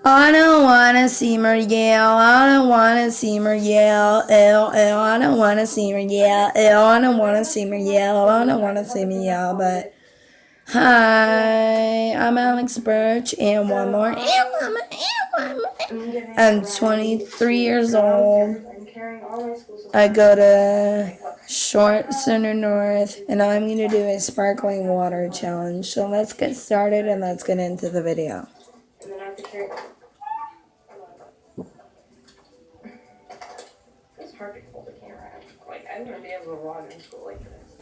I don't wanna see her yell. I don't wanna see her yell. I don't wanna see her yell. I don't wanna see her yell. I don't wanna see me yell. But hi, I'm Alex Birch, and one more, I'm 23 years old. I go to Short Center North, and I'm going to do a sparkling water challenge. So let's get started and let's get into the video. And then I have to carry. It's hard to hold the camera. Like, I wouldn't be able to vlog in school like this.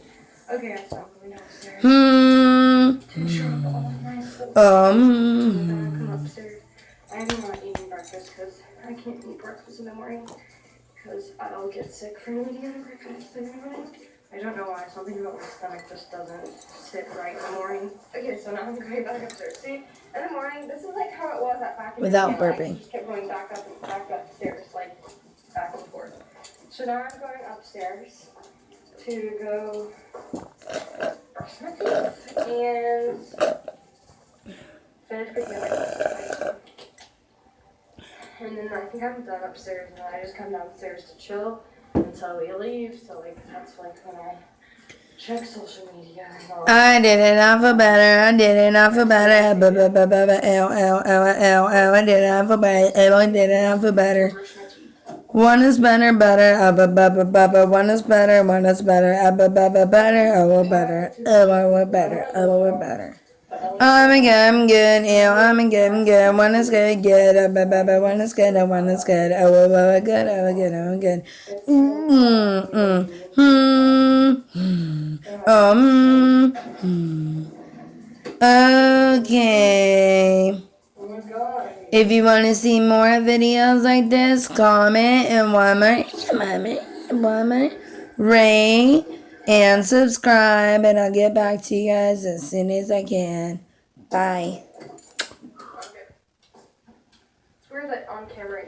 Okay, so I'm going downstairs. To show up all of my school. And then I come upstairs. I am not eating breakfast because I can't eat breakfast in the morning because I'll get sick from eating breakfast in the morning. I don't know why. Something about my stomach just doesn't sit right in the morning. Okay, so now I'm going back upstairs. See, in the morning, this is like how it was at back in Without the day. burping. I just kept going back up and back upstairs, like back and forth. So now I'm going upstairs to go brush my teeth and finish picking up my teeth. And then I think I'm done upstairs, and then I just come downstairs to chill until we leave. So like that's like when I check social media and all. I did it, I feel better. I did it, I feel better. I did it, I feel better. I did it, I feel better. One is better, better. One is better, one is better. Better, better. I'm good, I'm good. One is good, one is good, one is good. I'm good. Okay. If you want to see more videos like this, comment and one more, rate and subscribe, and I'll get back to you guys as soon as I can. Bye. It's weird that on camera